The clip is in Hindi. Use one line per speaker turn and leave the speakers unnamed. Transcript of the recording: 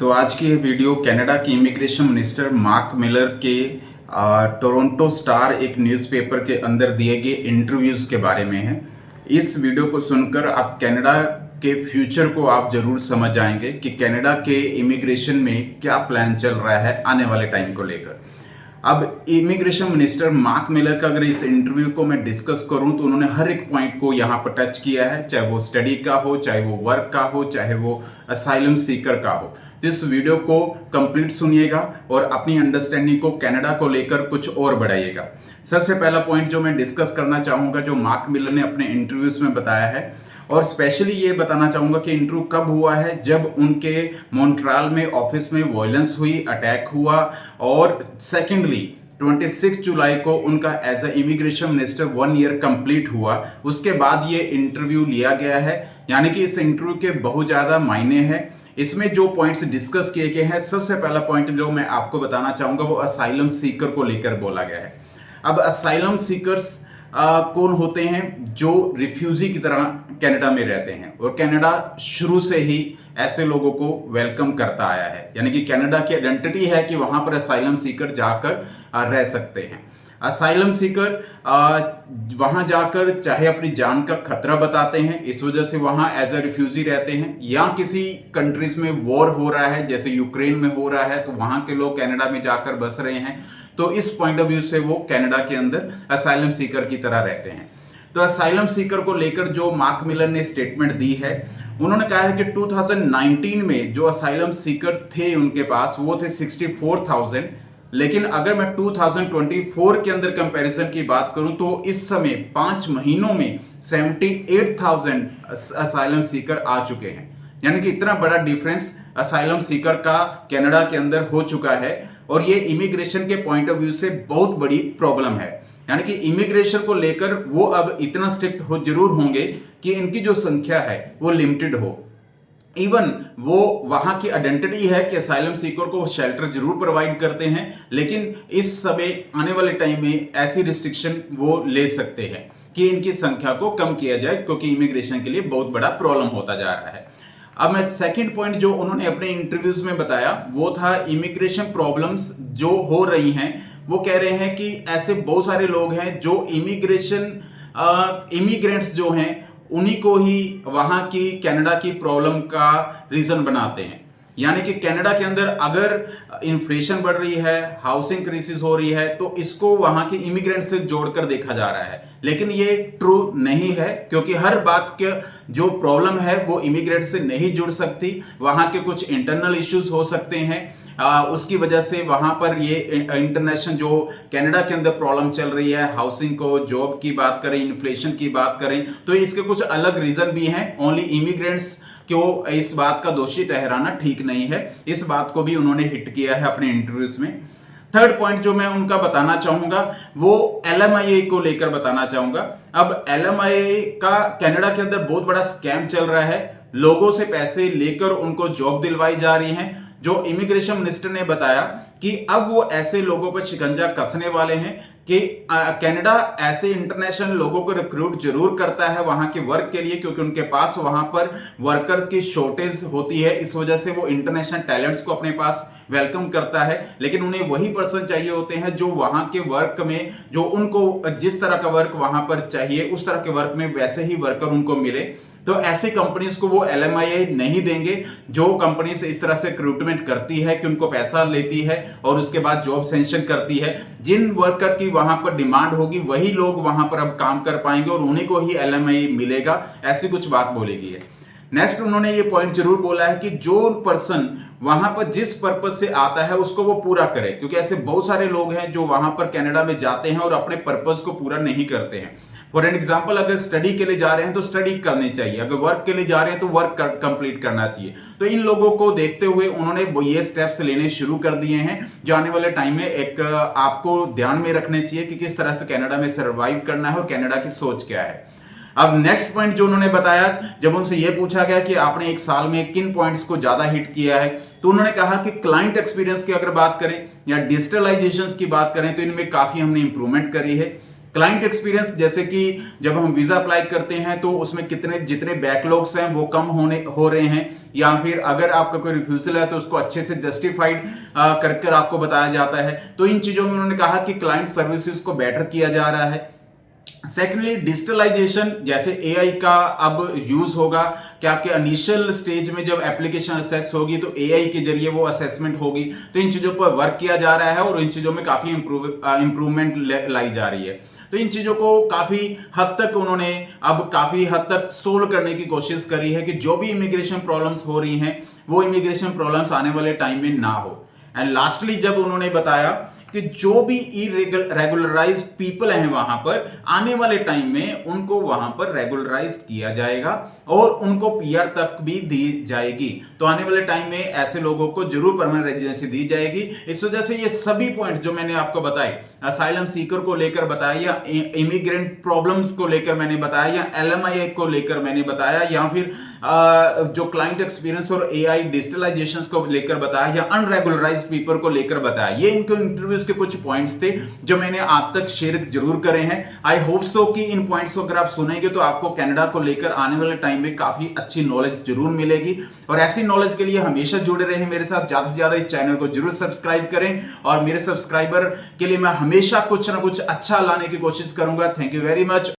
तो आज की ये वीडियो कनाडा के इमिग्रेशन मिनिस्टर मार्क मिलर के टोरंटो स्टार एक न्यूज़पेपर के अंदर दिए गए इंटरव्यूज़ के बारे में है। इस वीडियो को सुनकर आप कनाडा के फ्यूचर को आप ज़रूर समझ आएंगे कि कनाडा के इमिग्रेशन में क्या प्लान चल रहा है आने वाले टाइम को लेकर। अब इमिग्रेशन मिनिस्टर मार्क मिलर का अगर इस इंटरव्यू को मैं डिस्कस करूं तो उन्होंने हर एक पॉइंट को यहां पर टच किया है, चाहे वो स्टडी का हो, चाहे वो वर्क का हो, चाहे वो असाइलम सीकर का हो। तो इस वीडियो को कंप्लीट सुनिएगा और अपनी अंडरस्टैंडिंग को कनाडा को लेकर कुछ और बढ़ाइएगा। सबसे पहला पॉइंट जो मैं डिस्कस करना चाहूँगा, जो मार्क मिलर ने अपने इंटरव्यूज में बताया है, और स्पेशली ये बताना चाहूँगा कि इंटरव्यू कब हुआ है, जब उनके मॉन्ट्रियल में ऑफिस में वायलेंस हुई, अटैक हुआ, और सेकेंडली 26 जुलाई को उनका as a immigration minister 1 year complete हुआ। उसके बाद ये इंटरव्यू लिया गया है, यानी कि इस इंटरव्यू के बहुत ज़्यादा मायने हैं। इसमें जो पॉइंट्स डिस्कस किए गए हैं, सबसे पहला पॉइंट जो मैं आपको बताना चाहूँगा वो असाइलम सीकर को लेकर बोला गया है। अब असाइलम सीकर्स कौन होते हैं? जो रिफ्यूजी की तरह कनाडा में रहते हैं, और कनाडा शुरू से ही ऐसे लोगों को वेलकम करता आया है, यानी कि कनाडा की आइडेंटिटी है कि वहां पर असाइलम सीकर जाकर रह सकते हैं। असाइलम सीकर वहां जाकर चाहे अपनी जान का खतरा बताते हैं, इस वजह से वहां एज अ रिफ्यूजी रहते हैं, या किसी कंट्रीज में वॉर हो रहा है जैसे यूक्रेन में हो रहा है तो वहां के लोग कनाडा में जाकर बस रहे हैं, तो इस पॉइंट ऑफ व्यू से वो कनाडा के अंदर असाइलम सीकर की तरह रहते हैं। तो असाइलम सीकर को लेकर जो मार्क मिलर ने स्टेटमेंट दी है, उन्होंने कहा है कि 2019 में जो असाइलम सीकर थे उनके पास वो थे 64,000, लेकिन अगर मैं 2024 के अंदर कंपैरिजन की बात करूं तो इस समय 5 महीनों में 78,000 असाइलम सीकर आ चुके हैं। यानी कि इतना बड़ा डिफरेंस असाइलम सीकर का कनाडा के अंदर हो चुका है, और ये इमिग्रेशन के पॉइंट ऑफ व्यू से बहुत बड़ी प्रॉब्लम है। यानी कि इमिग्रेशन को लेकर वो अब इतना स्ट्रिक्ट हो जरूर होंगे कि इनकी जो संख्या है वो लिमिटेड हो। इवन वो वहां की आइडेंटिटी है कि असाइलम सीकर को शेल्टर जरूर प्रोवाइड करते हैं, लेकिन इस समय आने वाले टाइम में ऐसी रिस्ट्रिक्शन वो ले सकते हैं कि इनकी संख्या को कम किया जाए, क्योंकि इमिग्रेशन के लिए बहुत बड़ा प्रॉब्लम होता जा रहा है। अब मैं सेकंड पॉइंट जो उन्होंने अपने इंटरव्यूज में बताया वो था इमिग्रेशन प्रॉब्लम्स जो हो रही हैं। वो कह रहे हैं कि ऐसे बहुत सारे लोग हैं जो इमिग्रेंट्स जो हैं उन्हीं को ही वहां की कनाडा की प्रॉब्लम का रीजन बनाते हैं। यानी कि कनाडा के अंदर अगर इन्फ्लेशन बढ़ रही है, हाउसिंग क्राइसिस हो रही है, तो इसको वहां के इमिग्रेंट से जोड़कर देखा जा रहा है, लेकिन ये ट्रू नहीं है, क्योंकि हर बात के जो प्रॉब्लम है वो इमिग्रेंट से नहीं जुड़ सकती। वहां के कुछ इंटरनल इश्यूज हो सकते हैं, उसकी वजह से वहां पर ये इंटरनेशनल जो कनाडा के अंदर प्रॉब्लम चल रही है, हाउसिंग को, जॉब की बात करें, इन्फ्लेशन की बात करें, तो इसके कुछ अलग रीजन भी हैं। ओनली इमिग्रेंट्स को इस बात का दोषी ठहराना ठीक नहीं है। इस बात को भी उन्होंने हिट किया है अपने इंटरव्यूज में। थर्ड पॉइंट जो मैं उनका बताना चाहूंगा वो LMIA को लेकर बताना चाहूंगा। अब LMIA का कनाडा के अंदर बहुत बड़ा स्कैम चल रहा है, लोगों से पैसे लेकर उनको जॉब दिलवाई जा रही हैं। जो इमिग्रेशन मिनिस्टर ने बताया कि अब वो ऐसे लोगों पर शिकंजा कसने वाले हैं कि कनाडा ऐसे इंटरनेशनल लोगों को रिक्रूट जरूर करता है वहां के वर्क के लिए, क्योंकि उनके पास वहां पर वर्कर्स की शॉर्टेज होती है, इस वजह से वो इंटरनेशनल टैलेंट्स को अपने पास वेलकम करता है। लेकिन उन्हें वही पर्सन चाहिए होते हैं जो वहां के वर्क में, जो उनको जिस तरह का वर्क वहां पर चाहिए उस तरह के वर्क में वैसे ही वर्कर उनको मिले। तो ऐसी कंपनीज को वो LMIA नहीं देंगे जो कंपनीज इस तरह से रिक्रूटमेंट करती है कि उनको पैसा लेती है और उसके बाद जॉब सेंशन करती है। जिन वर्कर की वहां पर डिमांड होगी वही लोग वहां पर अब काम कर पाएंगे और उन्हीं को ही LMIA मिलेगा, ऐसी कुछ बात बोलेगी है। नेक्स्ट उन्होंने ये पॉइंट जरूर बोला है कि जो पर्सन वहां पर जिस पर्पज से आता है उसको वो पूरा करे, क्योंकि ऐसे बहुत सारे लोग हैं जो वहां पर कनाडा में जाते हैं और अपने पर्पज को पूरा नहीं करते हैं। फॉर एन एग्जाम्पल, अगर स्टडी के लिए जा रहे हैं तो स्टडी करनी चाहिए, अगर वर्क के लिए जा रहे हैं तो वर्क कंप्लीट करना चाहिए। तो इन लोगों को देखते हुए उन्होंने ये स्टेप्स लेने शुरू कर दिए हैं, जो आने वाले टाइम में एक आपको ध्यान में रखने चाहिए कि किस तरह से कनाडा में सर्वाइव करना है और कनाडा की सोच क्या है। अब नेक्स्ट पॉइंट जो उन्होंने बताया, जब उनसे यह पूछा गया कि आपने एक साल में किन पॉइंट्स को ज्यादा हिट किया है, तो उन्होंने कहा कि क्लाइंट एक्सपीरियंस की अगर बात करें या डिजिटलाइजेशन की बात करें तो इनमें काफी हमने इंप्रूवमेंट करी है। क्लाइंट एक्सपीरियंस, जैसे कि जब हम वीजा अप्लाई करते हैं तो उसमें जितने बैकलॉग्स हैं वो कम हो रहे हैं, या फिर अगर आपका कोई रिफ्यूजल है तो उसको अच्छे से जस्टिफाइड कर आपको बताया जाता है। तो इन चीजों में उन्होंने कहा कि क्लाइंट सर्विसेज को बेटर किया जा रहा है। सेकेंडली, डिजिटलाइजेशन, जैसे एआई का अब यूज होगा कि आपके इनिशियल स्टेज में जब एप्लीकेशन असेस होगी तो एआई के जरिए वो असेसमेंट होगी। तो इन चीजों पर वर्क किया जा रहा है और इन चीजों में काफी इंप्रूवमेंट लाई जा रही है। तो इन चीजों को काफी हद तक उन्होंने अब काफी हद तक सोल्व करने की कोशिश करी है कि जो भी इमिग्रेशन प्रॉब्लम्स हो रही हैं वो इमिग्रेशन प्रॉब्लम्स आने वाले टाइम में ना हो। एंड लास्टली, जब उन्होंने बताया कि जो भी इरेगुलराइज्ड पीपल हैं वहां पर, आने वाले टाइम में उनको वहां पर रेगुलराइज किया जाएगा और उनको पीआर तक भी दी जाएगी। तो आने वाले टाइम में ऐसे लोगों को जरूर परमानेंट रेजिडेंसी दी जाएगी। इस वजह से ये सभी पॉइंट्स जो मैंने आपको बताए, असाइलम सीकर को लेकर बताया, या इमिग्रेंट प्रॉब्लम्स को लेकर मैंने बताया, या एलएमआई को लेकर मैंने बताया, या फिर जो क्लाइंट एक्सपीरियंस और एआई डिजिटलाइजेशन को लेकर बताया, या अनरेगुलराइज्ड पीपल को लेकर बताया, ये इनको इंटरव्यू के कुछ पॉइंट्स थे जो मैंने आप तक शेयर जरूर करे हैं। आई होप सो कि इन पॉइंट्स को अगर आप सुनेंगे तो आपको कनाडा को लेकर आने वाले टाइम में काफी अच्छी नॉलेज जरूर मिलेगी। और ऐसी नॉलेज के लिए हमेशा जुड़े रहें मेरे साथ, ज्यादा से ज्यादा इस चैनल को जरूर सब्सक्राइब करें और मेरे सब्सक्राइबर के लिए मैं हमेशा कुछ ना कुछ अच्छा लाने की कोशिश करूंगा। Thank you very much.